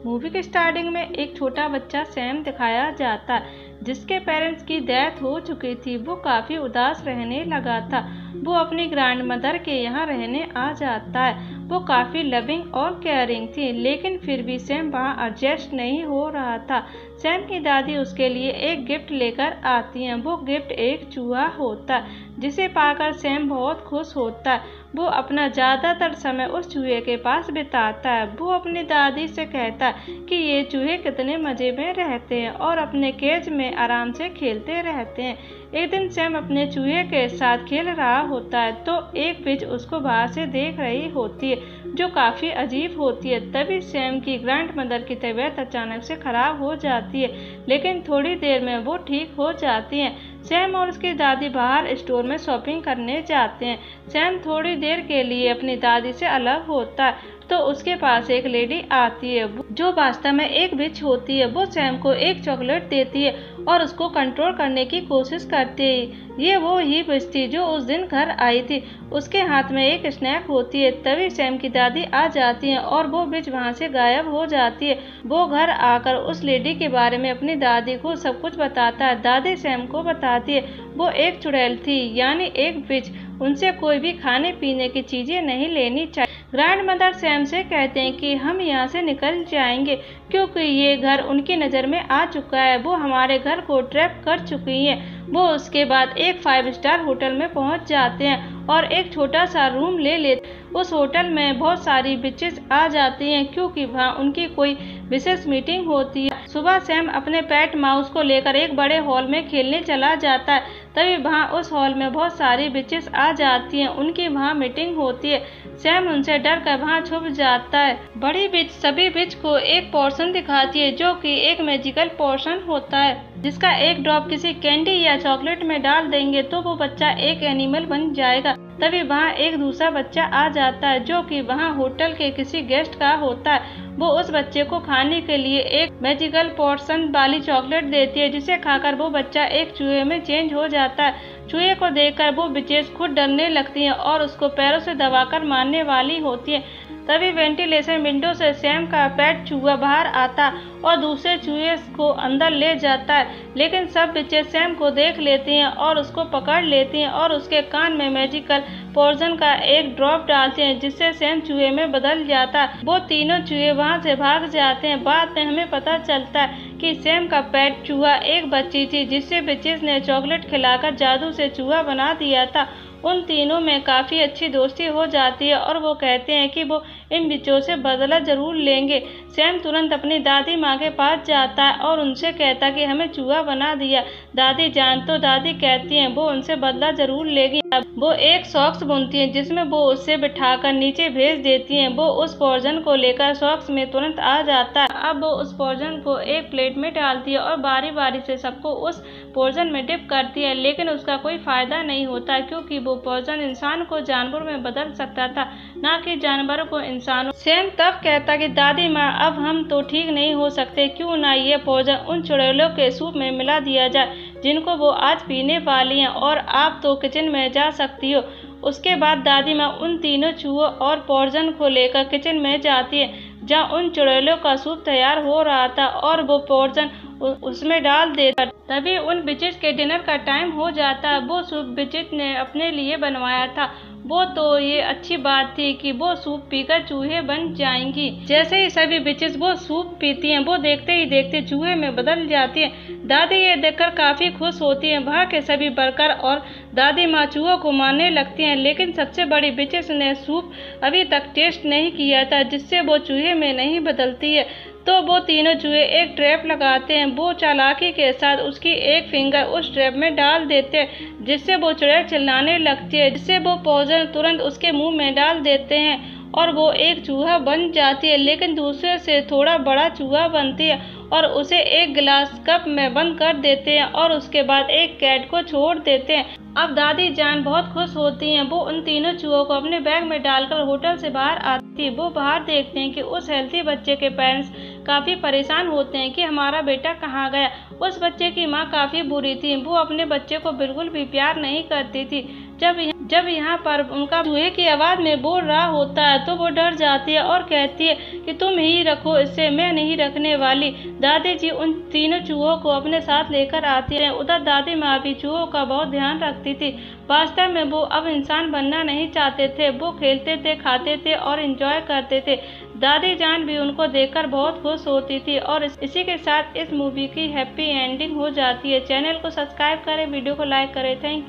Movie के starting में एक छोटा बच्चा सैम दिखाया जाता है जिसके पेरेंट्स की डेथ हो चुकी थी। वो काफ़ी उदास रहने लगा था। वो अपनी ग्रैंड मदर के यहाँ रहने आ जाता है। वो काफ़ी लविंग और केयरिंग थी, लेकिन फिर भी सैम वहाँ एडजस्ट नहीं हो रहा था। सैम की दादी उसके लिए एक गिफ्ट लेकर आती हैं। वो गिफ्ट एक चूहा होता है जिसे पाकर सैम बहुत खुश होता है। वो अपना ज़्यादातर समय उस चूहे के पास बिताता है। वो अपनी दादी से कहता है कि ये चूहे कितने मज़े में रहते हैं और अपने केज में आराम से खेलते रहते हैं। एक दिन सैम अपने चूहे के साथ खेल रहा होता है तो एक फिश उसको बाहर से देख रही होती है जो काफ़ी अजीब होती है। तभी सैम की ग्रैंड मदर की तबीयत अचानक से ख़राब हो जाती है, लेकिन थोड़ी देर में वो ठीक हो जाती हैं। सैम और उसकी दादी बाहर स्टोर में शॉपिंग करने जाते हैं। सैम थोड़ी देर के लिए अपनी दादी से अलग होता है तो उसके पास एक लेडी आती है जो वास्तव में एक विच होती है। वो सैम को एक चॉकलेट देती है और उसको कंट्रोल करने की कोशिश करती है। ये वो ही विच थी जो उस दिन घर आई थी। उसके हाथ में एक स्नैक होती है। तभी सैम की दादी आ जाती है और वो विच वहाँ से गायब हो जाती है। वो घर आकर उस लेडी के बारे में अपनी दादी को सब कुछ बताता है। दादी सैम को बताती है वो एक चुड़ैल थी, यानी एक विच। उनसे कोई भी खाने पीने की चीज़ें नहीं लेनी चाहिए। ग्रैंड मदर सैम से कहते हैं कि हम यहाँ से निकल जाएंगे क्योंकि ये घर उनकी नज़र में आ चुका है। वो हमारे घर को ट्रैप कर चुकी हैं। वो उसके बाद एक 5 स्टार होटल में पहुँच जाते हैं और एक छोटा सा रूम ले लेते। उस होटल में बहुत सारी बिचेस आ जाती हैं क्योंकि वहाँ उनकी कोई विशेष मीटिंग होती है। सुबह सैम अपने पेट माउस को लेकर एक बड़े हॉल में खेलने चला जाता है। तभी वहाँ उस हॉल में बहुत सारी बिचेस आ जाती हैं। उनकी वहाँ मीटिंग होती है। सैम उनसे डर कर वहाँ छुप जाता है। बड़ी बिच सभी बिच को एक पोर्शन दिखाती है जो कि एक मैजिकल पोर्शन होता है जिसका एक ड्रॉप किसी कैंडी या चॉकलेट में डाल देंगे तो वो बच्चा एक एनिमल बन जाएगा। तभी वहाँ एक दूसरा बच्चा आ जाता है जो कि वहाँ होटल के किसी गेस्ट का होता है। वो उस बच्चे को खाने के लिए एक मैजिकल पोर्शन वाली चॉकलेट देती है जिसे खाकर वो बच्चा एक चूहे में चेंज हो जाता है। चूहे को देखकर वो बिचेस खुद डरने लगती हैं और उसको पैरों से दबाकर मारने वाली होती है। तभी वेंटिलेशन विंडो से सैम का पेट चूहा बाहर आता और दूसरे चूहे को अंदर ले जाता है, लेकिन सब बिचेस सैम को देख लेती हैं और उसको पकड़ लेती हैं और उसके कान में मैजिकल पोर्शन का एक ड्रॉप डालते हैं जिससे सैम चूहे में बदल जाता है। वो तीनों चूहे वहाँ से भाग जाते हैं। बाद में हमें पता चलता है कि सैम का पेट चूहा एक बच्ची थी जिससे बिचेस ने चॉकलेट खिलाकर जादू से चूहा बना दिया था। उन तीनों में काफ़ी अच्छी दोस्ती हो जाती है और वो कहते हैं कि वो इन बिच्चों से बदला जरूर लेंगे। सैम तुरंत अपनी दादी माँ के पास जाता है और उनसे कहता कि हमें चूहा बना दिया दादी जान। तो दादी कहती हैं वो उनसे बदला जरूर लेगी। वो एक सॉक्स बुनती हैं जिसमें वो उससे बिठाकर नीचे भेज देती हैं। वो उस पोर्शन को लेकर सॉक्स में तुरंत आ जाता है। अब वो उस पोर्शन को एक प्लेट में डालती है और बारी बारी से सबको उस पोर्शन में डिप करती है, लेकिन उसका कोई फायदा नहीं होता क्योंकि वो पोर्शन इंसान को जानवर में बदल सकता था, ना कि जानवर को इंसानों। सैम तब कहता कि दादी माँ अब हम तो ठीक नहीं हो सकते, क्यों ना ये पोर्शन उन चुड़ैलों के सूप में मिला दिया जाए जिनको वो आज पीने वाली हैं और आप तो किचन में जा सकती हो। उसके बाद दादी माँ उन तीनों चूहों और पोर्शन को लेकर किचन में जाती है जहाँ उन चुड़ैलों का सूप तैयार हो रहा था और वो पोर्शन उसमें डाल देता। तभी उन बिचेस के डिनर का टाइम हो जाता है। वो सूप बिचेस ने अपने लिए बनवाया था। वो तो ये अच्छी बात थी कि वो सूप पीकर चूहे बन जाएंगी। जैसे ही सभी बिचेस वो सूप पीती हैं वो देखते ही देखते चूहे में बदल जाती हैं। दादी ये देखकर काफ़ी खुश होती हैं। वहाँ के सभी वर्कर और दादी माँ चूहों को मारने लगती हैं, लेकिन सबसे बड़ी बिचेस ने सूप अभी तक टेस्ट नहीं किया था जिससे वो चूहे में नहीं बदलती है। तो वो तीनों चूहे एक ट्रैप लगाते हैं। वो चालाकी के साथ उसकी एक फिंगर उस ट्रैप में डाल देते हैं जिससे वो चुड़ैल चिल्लाने लगती है, जिससे वो पोर्शन तुरंत उसके मुंह में डाल देते हैं और वो एक चूहा बन जाती है, लेकिन दूसरे से थोड़ा बड़ा चूहा बनती है और उसे एक गिलास कप में बंद कर देते हैं और उसके बाद एक कैट को छोड़ देते हैं। अब दादी जान बहुत खुश होती हैं। वो उन तीनों चूहों को अपने बैग में डालकर होटल से बाहर आती है। वो बाहर देखते हैं कि उस हेल्थी बच्चे के पेरेंट्स काफ़ी परेशान होते हैं कि हमारा बेटा कहाँ गया। उस बच्चे की माँ काफ़ी बुरी थी। वो अपने बच्चे को बिल्कुल भी प्यार नहीं करती थी। जब जब यहाँ पर उनका चूहे की आवाज़ में बोल रहा होता है तो वो डर जाती है और कहती है कि तुम ही रखो इसे, मैं नहीं रखने वाली। दादी जी उन तीनों चूहों को अपने साथ लेकर आती हैं। उधर दादी माँ भी चूहों का बहुत ध्यान रखती थी। वास्तव में वो अब इंसान बनना नहीं चाहते थे। वो खेलते थे, खाते थे और एंजॉय करते थे। दादी जान भी उनको देखकर बहुत खुश होती थी। और इसी के साथ इस मूवी की हैप्पी एंडिंग हो जाती है। चैनल को सब्सक्राइब करें, वीडियो को लाइक करें। Thank you.